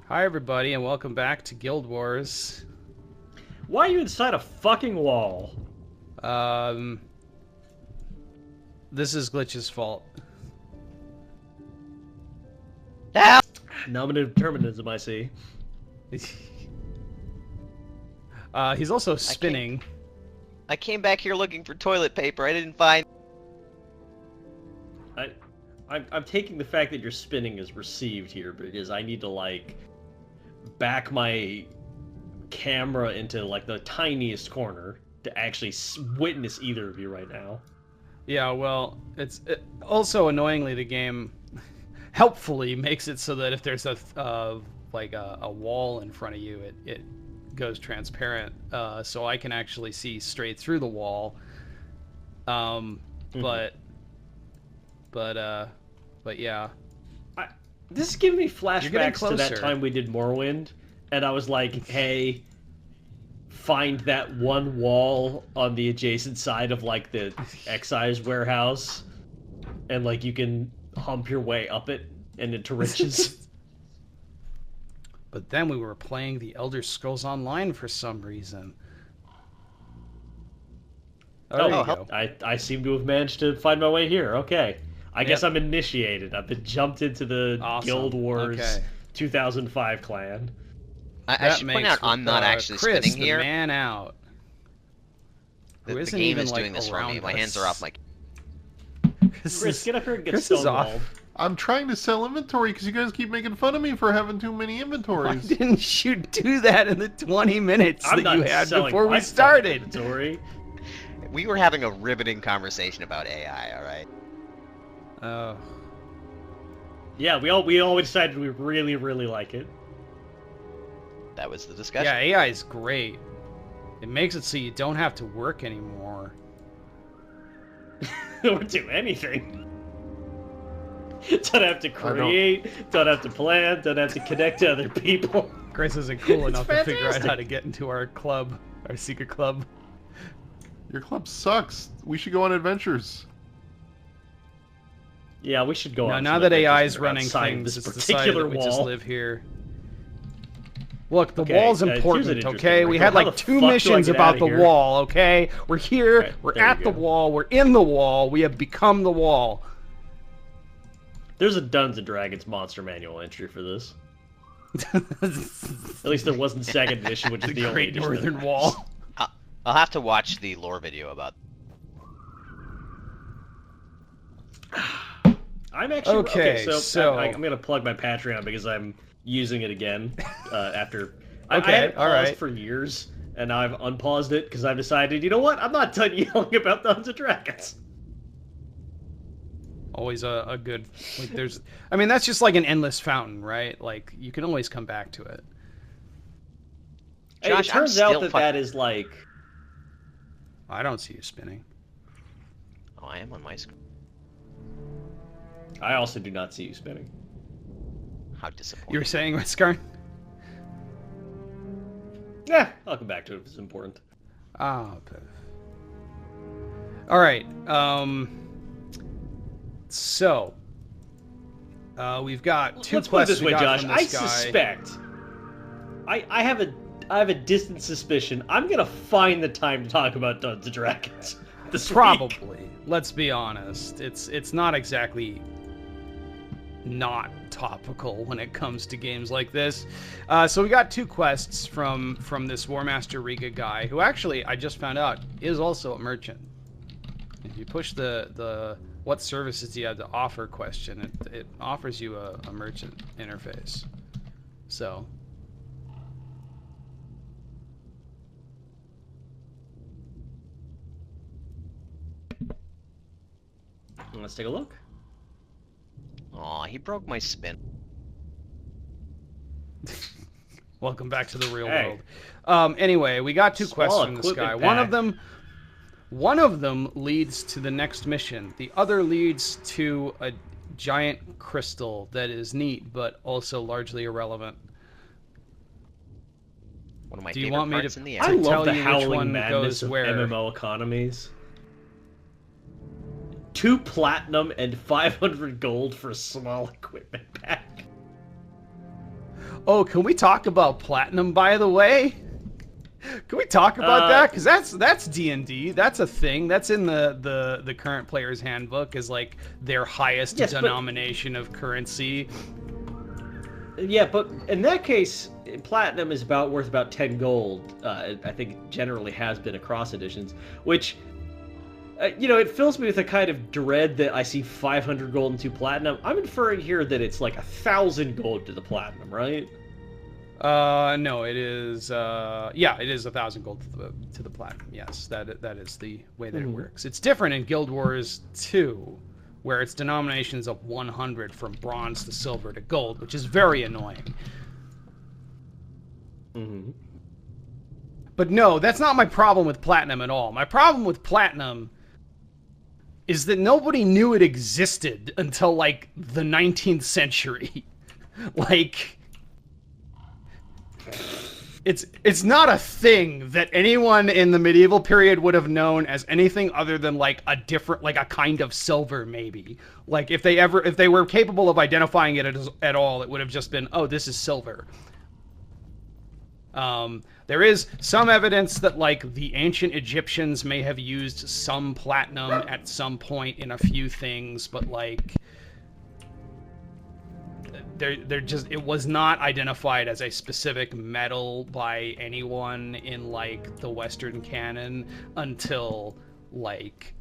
Hi everybody and welcome back to Guild Wars. Why are you inside a fucking wall? This is Glitch's fault. Help! Nominative determinism, I see. He's also spinning. I came back here looking for toilet paper. I didn't find. I'm taking the fact that you're spinning as received here because I need to like back my camera into like the tiniest corner to actually witness either of you right now. Yeah, well, also annoyingly the game helpfully makes it so that if there's a wall in front of you, it goes transparent, so I can actually see straight through the wall. But yeah. This is giving me flashbacks to that closer. time we did Morrowind, and I was like, hey, find that one wall on the adjacent side of like the excise warehouse, and like you can hump your way up it and into riches. But then we were playing the Elder Scrolls Online for some reason. Oh, there you go. I seem to have managed to find my way here. Okay. I guess I'm initiated. I've been jumped into the Guild Wars 2005 clan. I should point out I'm not actually Chris, spinning here. The man out. The game is doing this for me. My hands are off my... Chris, get up here and get Chris is off. stonewalled. I'm trying to sell inventory because you guys keep making fun of me for having too many Why inventories. didn't you do that in the 20 minutes I'm that you not had selling before my we started? inventory. We were having a riveting conversation about AI, alright? Oh. Yeah, we all decided we really, really like it. That was the discussion. Yeah, AI is great. It makes it so you don't have to work anymore. Or do anything. Don't have to create, don't have to plan, don't have to connect to other people. Chris isn't cool It's enough to figure out fantastic. how to get into our club, our secret club. Your club sucks. We should go on adventures. Yeah, we should go No, on. now some that AI adventures is running outside things, this it's decided particular that we just wall. live here. Look, the Okay, wall's here's an important, interesting okay? one. We How had the like 2 fuck do I missions get about outta the here? wall, okay? We're here, Right, we're there you at the go. wall, we're in the wall, we have become the wall. There's a Dungeons and Dragons monster manual entry for this. At least there wasn't second edition, which is the only Great edition that- Northern Wall. I'll have to watch the lore video about... I'm actually Okay, so- I'm gonna plug my Patreon because I'm using it again after I Okay, had it paused alright. for years, and now I've unpaused it because I've decided, you know what? I'm not done yelling about Dungeons and Dragons. Always a good, like there's, I mean, that's just like an endless fountain, right? Like, you can always come back to it. Hey, Josh, it I'm turns out still that fuck- that is like I don't see you spinning. Oh, I am on my screen. I also do not see you spinning. How disappointing. You were saying, Scar? Yeah, I'll come back to it if it's important. Ah, all right. So we've got two Let's put it quests this we way, got Josh. from I this guy. suspect. I have a distant suspicion. I'm gonna find the time to talk about Dungeons and Dragons this week. Probably. Let's be honest. It's not exactly not topical when it comes to games like this. So we got 2 quests from this War Master Riga guy, who actually I just found out is also a merchant. If you push the what services do you have to offer question, it offers you a merchant interface. So Let's take a look. Aw, he broke my spin. welcome back to the real Hey. world. Anyway, we got 2 quests Small from this guy. equipment One of them leads to the next mission. The other leads to a giant crystal that is neat, but also largely irrelevant. One of my Do you favorite want me parts to- in the I end. tell love the you which howling one madness goes of where. MMO economies. 2 platinum and 500 gold for a small equipment pack. Oh, can we talk about platinum, by the way? Can we talk about that? Because that's D&D. That's a thing. That's in the current player's handbook as like their highest denomination of currency. Yeah, but in that case, platinum is worth about 10 gold. I think it generally has been across editions, which, it fills me with a kind of dread that I see 500 gold into platinum. I'm inferring here that it's like 1,000 gold to the platinum, right? No, it is. Yeah, it is 1,000 gold to the platinum. Yes, that is the way that it works. It's different in Guild Wars 2, where it's denominations of 100 from bronze to silver to gold, which is very annoying. But no, that's not my problem with platinum at all. My problem with platinum is that nobody knew it existed until like the 19th century. Like, it's not a thing that anyone in the medieval period would have known as anything other than like a different, like a kind of silver, maybe. Like if they were capable of identifying it at all, it would have just been, oh, this is silver. There is some evidence that like the ancient Egyptians may have used some platinum at some point in a few things, but like it was not identified as a specific metal by anyone in like the Western canon until like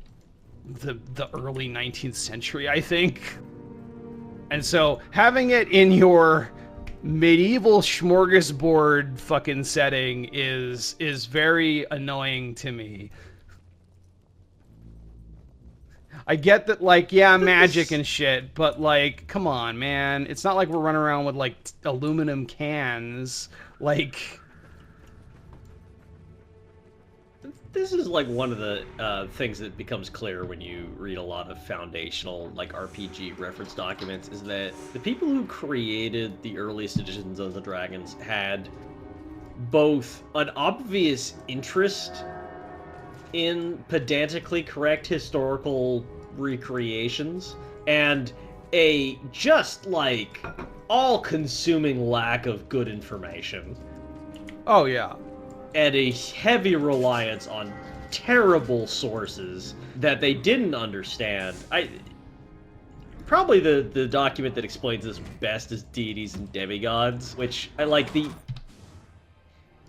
the early 19th century, I think. And so having it in your medieval smorgasbord fucking setting is very annoying to me. I get that, like, yeah, magic and shit, but, like, come on, man. It's not like we're running around with, like, aluminum cans. Like... This is, like, one of the things that becomes clear when you read a lot of foundational, like, RPG reference documents, is that the people who created the earliest editions of the Dragons had both an obvious interest in pedantically correct historical recreations and a just like all-consuming lack of good information. Oh yeah. And a heavy reliance on terrible sources that they didn't understand. Probably the document that explains this best is Deities and Demigods, which I like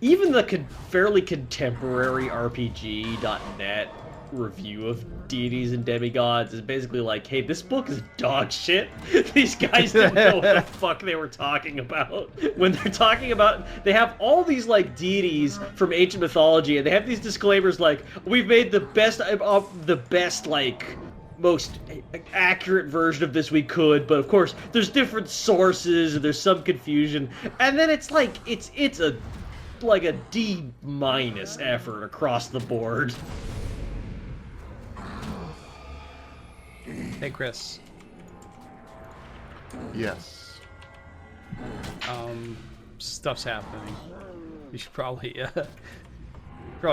even the fairly contemporary RPG.net review of Deities and Demigods is basically like, hey, this book is dog shit. These guys didn't know what the fuck they were talking about. When they're talking about, they have all these, like, deities from ancient mythology, and they have these disclaimers like, we've made the best, like, most accurate version of this we could, but of course, there's different sources, and there's some confusion. And then it's like, it's a like a D- effort across the board. Hey, Chris. Yes. Stuff's happening. You should probably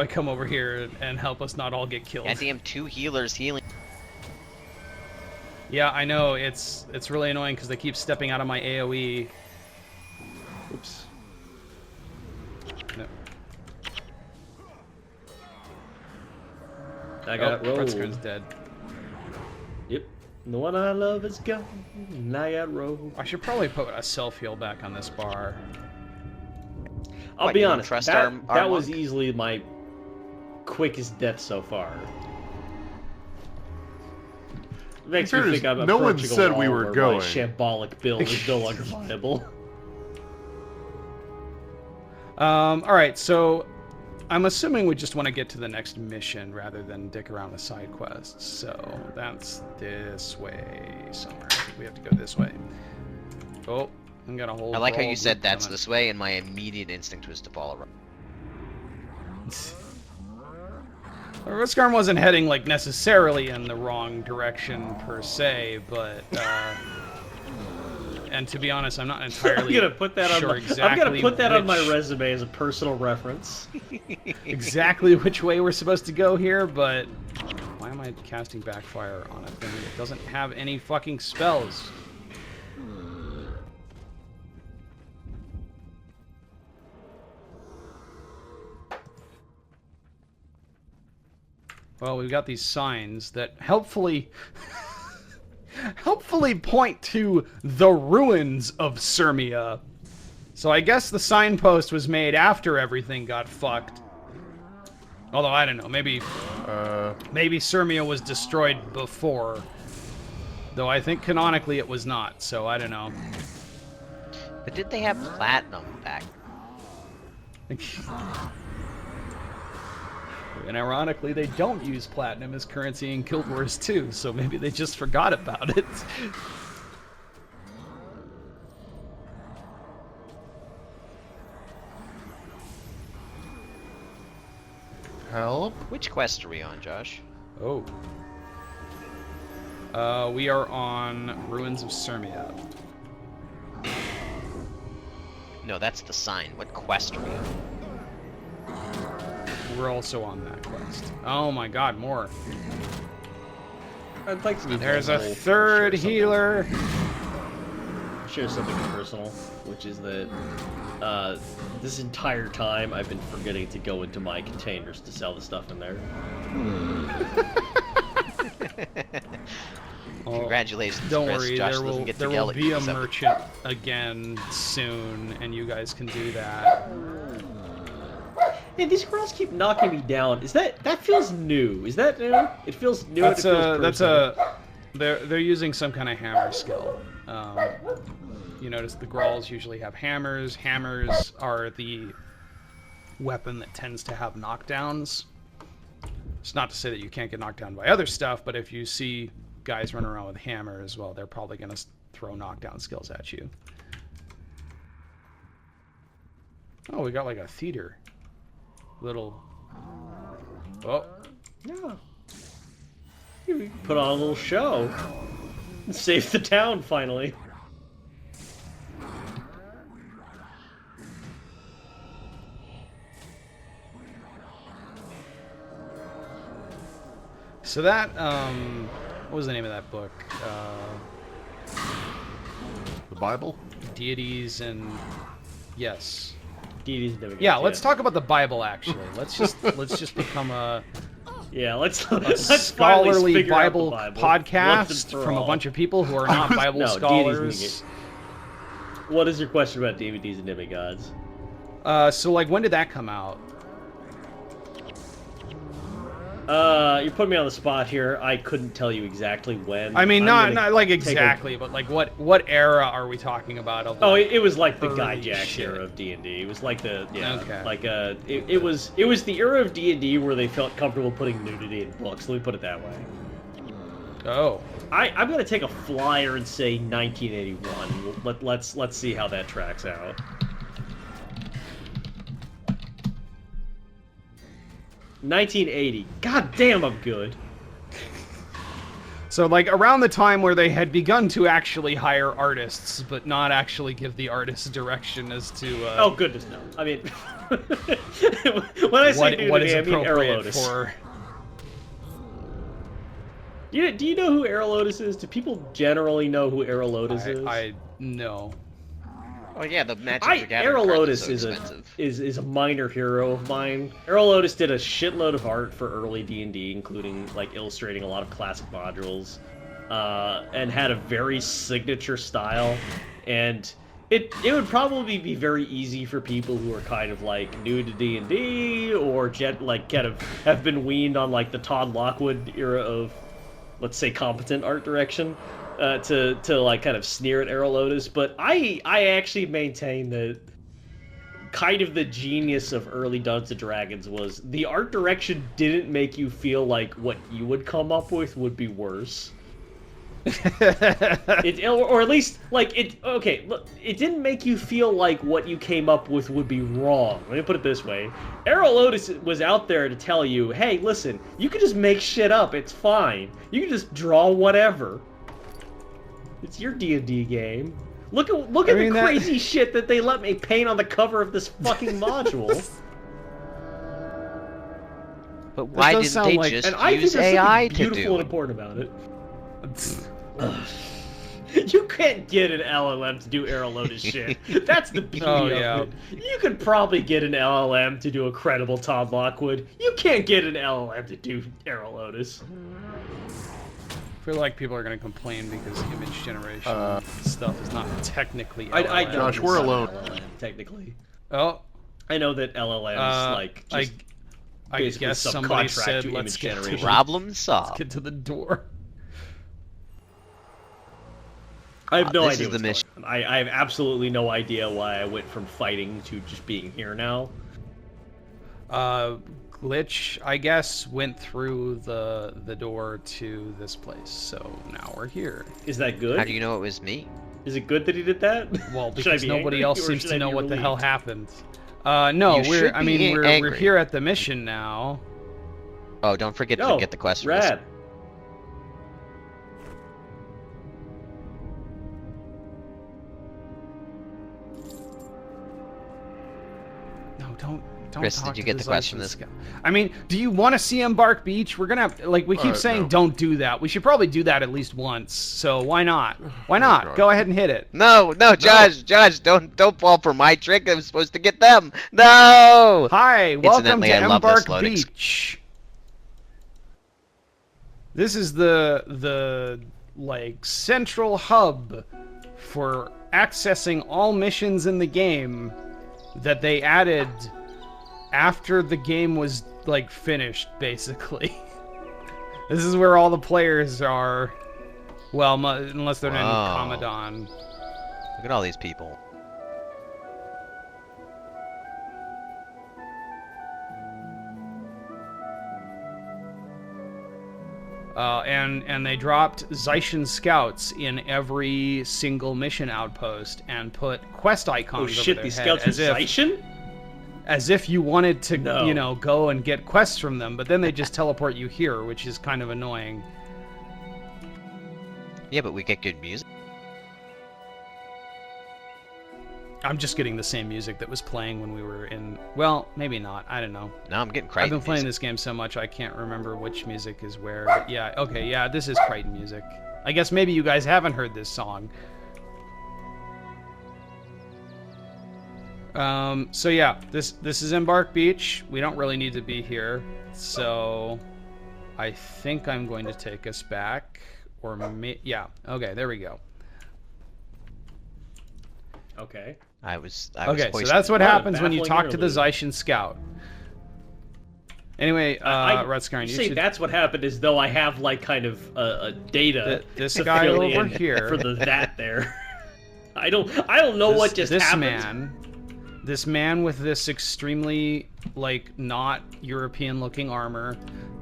come over here and help us not all get killed. Goddamn 2 healers healing. Yeah, I know. It's really annoying because they keep stepping out of my AoE. Oops. No. I got rolled. Rutsker's dead. Yep. The one I love is gone, and I got rolled. I should probably put a self-heal back on this bar. I'll be honest, that was easily my quickest death so far. Makes me think I'm no one approaching said a wall we were where going. My shambolic build is no longer viable. Alright, so I'm assuming we just want to get to the next mission rather than dick around with side quests. So that's this way somewhere. We have to go this way. Oh, I'm gonna hold. I like how you said that's this way, and my immediate instinct was to follow around. Ruskarm wasn't heading like necessarily in the wrong direction per se, but and to be honest, I'm not entirely I'm gonna put that on my resume as a personal reference. Exactly which way we're supposed to go here, but why am I casting backfire on a thing that doesn't have any fucking spells? Well, we've got these signs that helpfully point to the ruins of Sirmia. So I guess the signpost was made after everything got fucked. Although I don't know, maybe Sirmia was destroyed before. Though I think canonically it was not, so I don't know. But did they have platinum back? And ironically, they don't use platinum as currency in Guild Wars 2, so maybe they just forgot about it. Help? Which quest are we on, Josh? Oh. We are on Ruins of Sirmia. No, that's the sign. What quest are we on? We're also on that quest. Oh my god, more. I'd like to be There's a personal, third share healer. Share something personal, which is that this entire time I've been forgetting to go into my containers to sell the stuff in there. Congratulations, Don't Chris. worry, Josh there doesn't will, get to there yell will at be you a this episode. merchant again soon, and you guys can do that. Hey, these girls keep knocking me down. Is that feels new? Is that new? It feels new. That's and it feels they're using some kind of hammer skill. You notice the Grolls usually have hammers. Hammers are the weapon that tends to have knockdowns. It's not to say that you can't get knocked down by other stuff, but if you see guys running around with hammers, well, they're probably going to throw knockdown skills at you. Oh, we got like a theater. Little... Oh. Yeah. We put on a little show. Save the town, finally. So that, what was the name of that book? The Bible? Deities and... Yes. Deities and Demigods. Yeah, let's talk about the Bible, actually. Let's just become a let's scholarly figure out the Bible podcast from a bunch of people who are not Bible No, scholars. What is your question about Deities and Demigods? So, like, when did that come out? You're putting me on the spot here. I couldn't tell you exactly when. I mean, not like exactly, but like what era are we talking about? Of, like, it was like the Guy early Jack shit. era of D&D. It was like the Okay. like it was the era of D&D where they felt comfortable putting nudity in books. Let me put it that way. Oh. I'm gonna take a flyer and say 1981. Let's see how that tracks out. 1980. God damn, I'm good. So, like, around the time where they had begun to actually hire artists, but not actually give the artists direction as to... oh, goodness, no. I mean... when I say nudity, what is I mean appropriate Aerolotus. for... Do you know who Aerolotus is? Do people generally know who Aerolotus is? I know. Oh yeah, the Magic the Gathering Aerolotus card is so expensive. is a minor hero of mine. Aerolotus did a shitload of art for early D&D, including like illustrating a lot of classic modules, and had a very signature style. And it would probably be very easy for people who are kind of like new to D&D or like kind of have been weaned on like the Todd Lockwood era of, let's say, competent art direction. To like kind of sneer at Aerolotus, but I actually maintain that kind of the genius of early Dungeons and Dragons was the art direction didn't make you feel like what you would come up with would be worse. Or at least like it. Okay, look, it didn't make you feel like what you came up with would be wrong. Let me put it this way: Aerolotus was out there to tell you, "Hey, listen, you can just make shit up. It's fine. You can just draw whatever." It's your D&D game. Look at the crazy shit that they let me paint on the cover of this fucking module. But why didn't they just use AI to do beautiful and it? important about it. You can't get an LLM to do Arrow Lotus shit. That's the beauty of it. You could probably get an LLM to do a credible Todd Lockwood. You can't get an LLM to do Arrow Lotus. I feel like people are going to complain because image generation stuff is not technically LLM. I Josh, we're alone. LLM, technically. Oh. I know that LLMs, like, just I guess somebody said, let's get to problem solved. Let's get to the door. I have no this idea is the mission. I have absolutely no idea why I went from fighting to just being here now. Glitch, I guess, went through the door to this place, so now we're here. Is that good? How do you know it was me? Is it good that he did that? Well, because nobody else seems to know what the hell happened. No, You we're here at the mission now. Oh, don't forget to get the quest for this. Rad. Don't Chris, talk did you to get the quest from this? Scout. I mean, do you want to see Embark Beach? We're gonna have, like, we keep saying don't do that. We should probably do that at least once. So why not? Why not? Go ahead and hit it. No, Josh, don't fall for my trick. I'm supposed to get them. No. Hi, welcome to I love Embark this loading Beach. This is the like central hub for accessing all missions in the game that they added after the game was like finished, basically. This is where all the players are. Well, unless they're in Commodon. Look at all these people. And they dropped Zaishin scouts in every single mission outpost and put quest icons over their these head scouts are Zaishin? as if you wanted to, you know, go and get quests from them, but then they just teleport you here, which is kind of annoying. Yeah, but we get good music. I'm just getting the same music that was playing when we were in... Well, maybe not. I don't know. No, I'm getting Crichton I've been playing music. this game so much I can't remember which music is where. But yeah, okay, yeah, this is Crichton music. I guess maybe you guys haven't heard this song. So yeah, this is Embark Beach. We don't really need to be here. So I think I'm going to take us back. Or yeah, okay, there we go. Okay. I was okay, so hoisted. that's what happens when you talk to the Zaishin scout. Anyway, Rutskarn, you say that's what happened as though I have like kind of a data. This guy over here for the that there. I don't know what just happened. This man with this extremely like not European looking armor.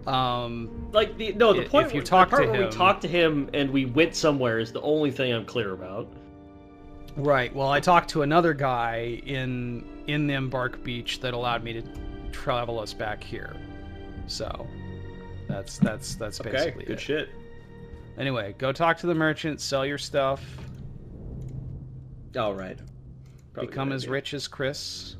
Like the point if you talk to him, where we talked to him and we went somewhere is the only thing I'm clear about. Right. Well, I talked to another guy in the Embark Beach that allowed me to travel us back here. So that's basically good it. Shit. Anyway, go talk to the merchant, sell your stuff. All right. Become as rich as Chris.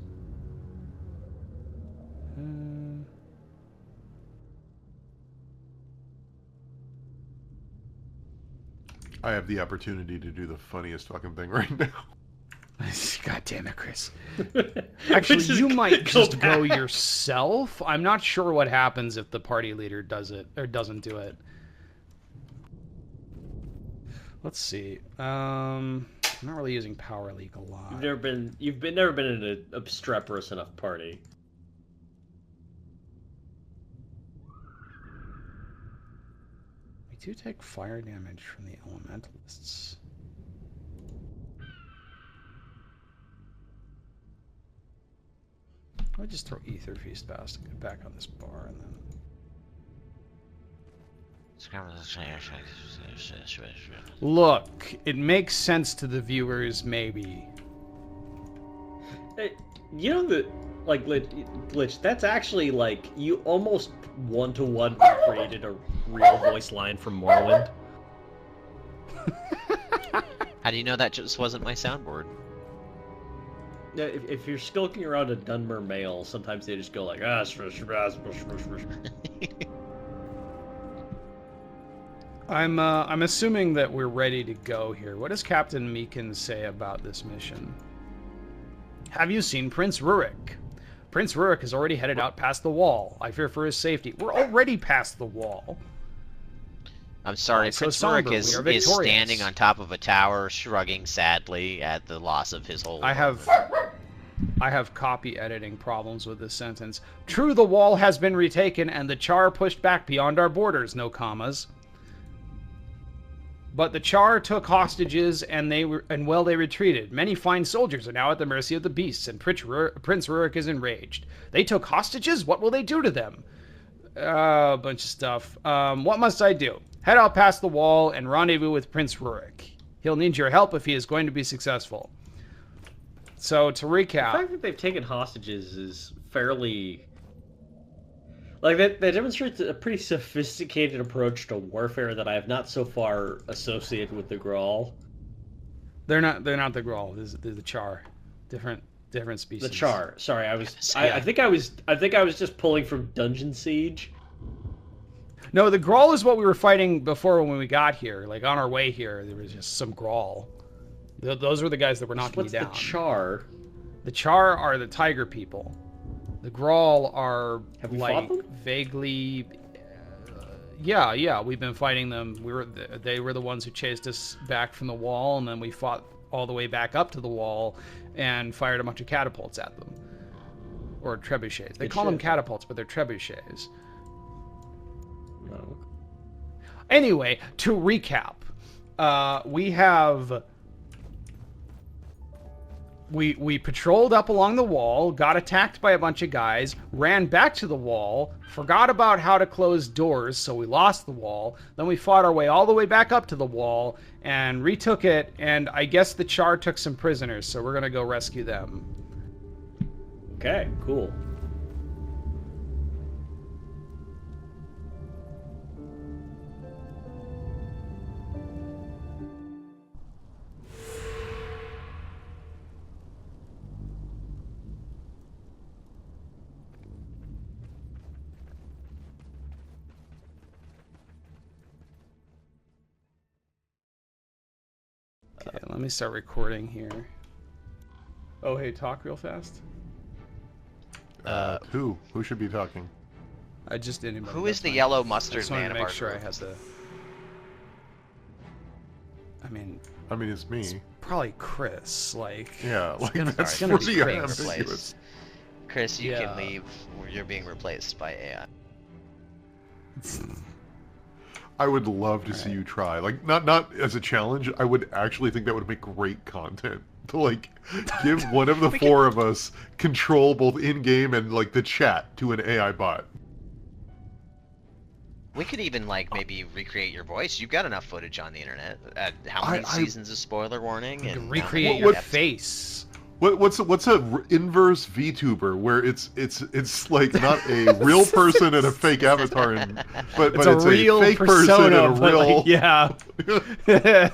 I have the opportunity to do the funniest fucking thing right now. God damn it, Chris. Actually, you might just go yourself. I'm not sure what happens if the party leader does it or doesn't do it. Let's see. I'm not really using Power League a lot. You've never been in an obstreperous enough party. We do take fire damage from the elementalists. I'll just throw Ether Feast back on this bar and then. Look, it makes sense to the viewers, maybe. Hey, you know that, like, Glitch, that's actually, like, you almost one-to-one created a real voice line from Morrowind. How do you know that just wasn't my soundboard? Yeah, if you're skulking around a Dunmer male, sometimes they just go like, I'm assuming that we're ready to go here. What does Captain Meekin say about this mission? Have you seen Prince Rurik? Prince Rurik has already headed out past the wall. I fear for his safety. We're already past the wall. I'm sorry, So Prince somber, Rurik is we are standing on top of a tower, shrugging sadly at the loss of his whole I have copy editing problems with this sentence. True, the wall has been retaken and the Char pushed back beyond our borders, no commas. But the Char took hostages and they retreated. Many fine soldiers are now at the mercy of the beasts, and Prince Rurik is enraged. They took hostages? What will they do to them? A bunch of stuff. What must I do? Head out past the wall and rendezvous with Prince Rurik. He'll need your help if he is going to be successful. So, to recap... The fact that they've taken hostages is fairly... Like, that demonstrates a pretty sophisticated approach to warfare that I have not so far associated with the Grawl. They're not the Grawl. They're the Char. Different species. The Char. Sorry, I think I was just pulling from Dungeon Siege. No, the Grawl is what we were fighting before when we got here. Like, on our way here, there was just some Grawl. Those were the guys that were knocking me down. What's the Char? The Char are the tiger people. The Grawl are, Have we like, fought them? vaguely... yeah, we've been fighting them. They were the ones who chased us back from the wall, and then we fought all the way back up to the wall and fired a bunch of catapults at them. Or trebuchets. They call them catapults, but they're trebuchets. No. Anyway, to recap, we patrolled up along the wall, got attacked by a bunch of guys, ran back to the wall, forgot about how to close doors, so we lost the wall. Then we fought our way all the way back up to the wall and retook it, and I guess the Char took some prisoners, so we're gonna go rescue them. Okay, cool. Okay, let me start recording here. Oh, hey, talk real fast. Who should be talking? I just didn't. Who is the yellow mustard just wanted man to of make our sure I group? had the. I mean, it's me. probably Chris. Like, Yeah, like gonna- that's it's gonna be pretty Chris. ambiguous. Chris, you Yeah. can leave. You're being replaced by AI. I would love to see you try. Like, not as a challenge. I would actually think that would make great content. To, like, give one of the four of us control both in-game and, like, the chat to an AI bot. We could even, like, maybe recreate your voice. You've got enough footage on the internet. How many seasons of spoiler warning? And recreate how many your face. What's a inverse VTuber where it's like not a real person and a fake avatar, but It's a real fake person persona, and a but, real like, yeah.